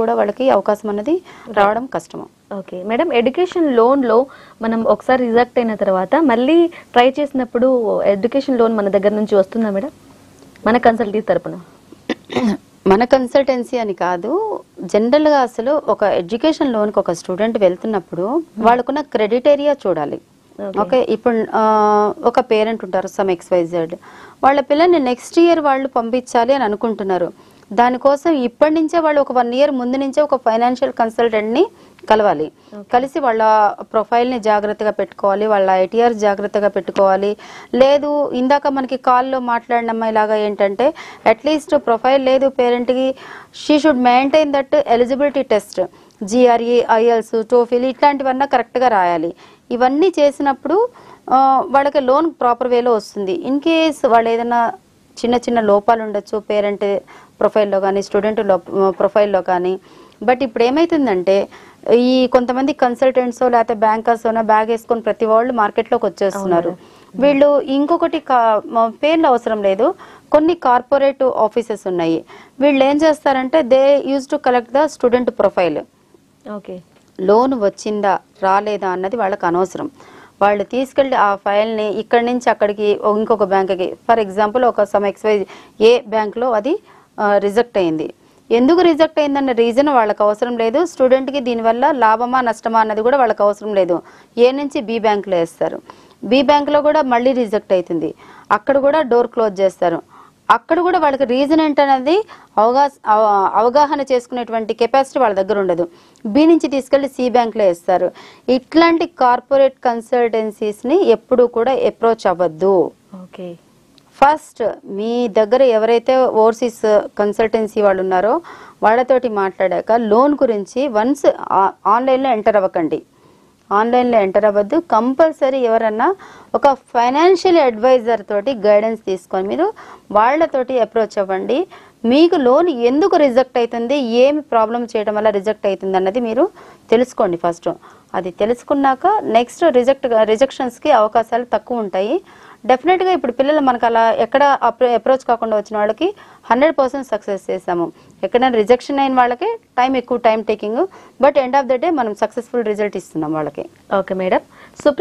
కూడా వాళ్ళకి అవకాశం అనేది రావడం కష్టం. ఓకే మేడం, ఎడ్యుకేషన్ లోన్లో మనం ఒకసారి రిజెక్ట్ అయిన తర్వాత మళ్ళీ ట్రై చేసినప్పుడు ఎడ్యుకేషన్ లోన్ మన దగ్గర నుంచి వస్తుందా మేడం, మన కన్సల్టీ తరపున? మన కన్సల్టెన్సీ అని కాదు, జనరల్గా అసలు ఒక ఎడ్యుకేషన్ లోన్కి ఒక స్టూడెంట్ వెళ్తున్నప్పుడు వాళ్ళకున్న క్రెడిటేరియా చూడాలి. ఓకే, ఇప్పుడు ఒక పేరెంట్ ఉంటారు సమ్ XYZ, వాళ్ళ పిల్లల్ని నెక్స్ట్ ఇయర్ వాళ్ళు పంపించాలి అని అనుకుంటున్నారు. దానికోసం ఇప్పటి నుంచే వాళ్ళు ఒక 1 year ముందు నుంచే ఒక ఫైనాన్షియల్ కన్సల్టెంట్ని కలవాలి. కలిసి వాళ్ళ ప్రొఫైల్ని జాగ్రత్తగా పెట్టుకోవాలి, వాళ్ళ ITR జాగ్రత్తగా పెట్టుకోవాలి. లేదు ఇందాక మనకి కాల్లో మాట్లాడిన అమ్మాయిలాగా ఏంటంటే అట్లీస్ట్ ప్రొఫైల్ లేదు పేరెంట్కి, she should maintain that eligibility test, GRE, IELTS, TOEFL ఇట్లాంటివన్నీ కరెక్ట్గా రాయాలి. ఇవన్నీ చేసినప్పుడు వాళ్ళకి లోన్ ప్రాపర్ వేలో వస్తుంది. ఇన్ కేస్ వాళ్ళు ఏదైనా చిన్న చిన్న లోపాలు ఉండొచ్చు పేరెంట్ ప్రొఫైల్లో కానీ స్టూడెంట్ ప్రొఫైల్లో కానీ. బట్ ఇప్పుడు ఏమవుతుందంటే ఈ కొంతమంది కన్సల్టెంట్స్ లేకపోతే బ్యాంకర్స్ బ్యాగ్ వేసుకొని ప్రతి వాళ్ళు మార్కెట్లోకి వచ్చేస్తున్నారు. వీళ్ళు ఇంకొకటి పేర్లు అవసరం లేదు, కొన్ని కార్పొరేట్ ఆఫీసెస్ ఉన్నాయి. వీళ్ళు ఏం చేస్తారంటే they use to collect the student profile. Okay, loan వచ్చిందా రాలేదా అన్నది వాళ్ళకి అనవసరం. వాళ్ళు తీసుకెళ్ళి ఆ ఫైల్ని ఇక్కడి నుంచి అక్కడికి ఇంకొక బ్యాంక్కి, ఫర్ ఎగ్జాంపుల్ ఒక సమ్ XYZ బ్యాంక్లో అది రిజెక్ట్ అయింది. ఎందుకు రిజెక్ట్ అయిందన్న రీజన్ వాళ్ళకి అవసరం లేదు. స్టూడెంట్కి దీనివల్ల లాభమా నష్టమా అన్నది కూడా వాళ్ళకి అవసరం లేదు. A నుంచి B బ్యాంక్లో వేస్తారు, B బ్యాంక్లో కూడా మళ్ళీ రిజెక్ట్ అవుతుంది, అక్కడ కూడా డోర్ క్లోజ్ చేస్తారు. అక్కడ కూడా వాళ్ళకి రీజన్ ఏంటనేది అవగాహన చేసుకునేటువంటి కెపాసిటీ వాళ్ళ దగ్గర ఉండదు. B నుంచి తీసుకెళ్లి C బ్యాంక్లో వేస్తారు. ఇట్లాంటి కార్పొరేట్ కన్సల్టెన్సీస్ని ఎప్పుడు కూడా అప్రోచ్ అవ్వద్దు. ఓకే, ఫస్ట్ మీ దగ్గర ఎవరైతే ఓవర్సీస్ కన్సల్టెన్సీ వాళ్ళు ఉన్నారో వాళ్ళతోటి మాట్లాడాక లోన్ గురించి వన్స్ ఆన్లైన్లో ఎంటర్ అవ్వకండి. ఆన్లైన్లో ఎంటర్ అవ్వద్దు. కంపల్సరీ ఎవరన్నా ఒక ఫైనాన్షియల్ అడ్వైజర్ తోటి గైడెన్స్ తీసుకొని మీరు వాళ్ళతోటి అప్రోచ్ అవ్వండి. మీకు లోన్ ఎందుకు రిజెక్ట్ అవుతుంది, ఏమి ప్రాబ్లం చేయడం వల్ల రిజెక్ట్ అవుతుంది అన్నది మీరు తెలుసుకోండి ఫస్ట్. అది తెలుసుకున్నాక నెక్స్ట్ రిజెక్షన్స్కి అవకాశాలు తక్కువ ఉంటాయి. డెఫినెట్గా ఇప్పుడు పిల్లలు మనకు అలా ఎక్కడ అప్రోచ్ కాకుండా వచ్చిన వాళ్ళకి 100% సక్సెస్ చేసాము. ఎక్కడైనా రిజెక్షన్ అయిన వాళ్ళకి ఎక్కువ time taking, but end of the day మనం సక్సెస్ఫుల్ రిజల్ట్ ఇస్తున్నాం వాళ్ళకి. Okay madam.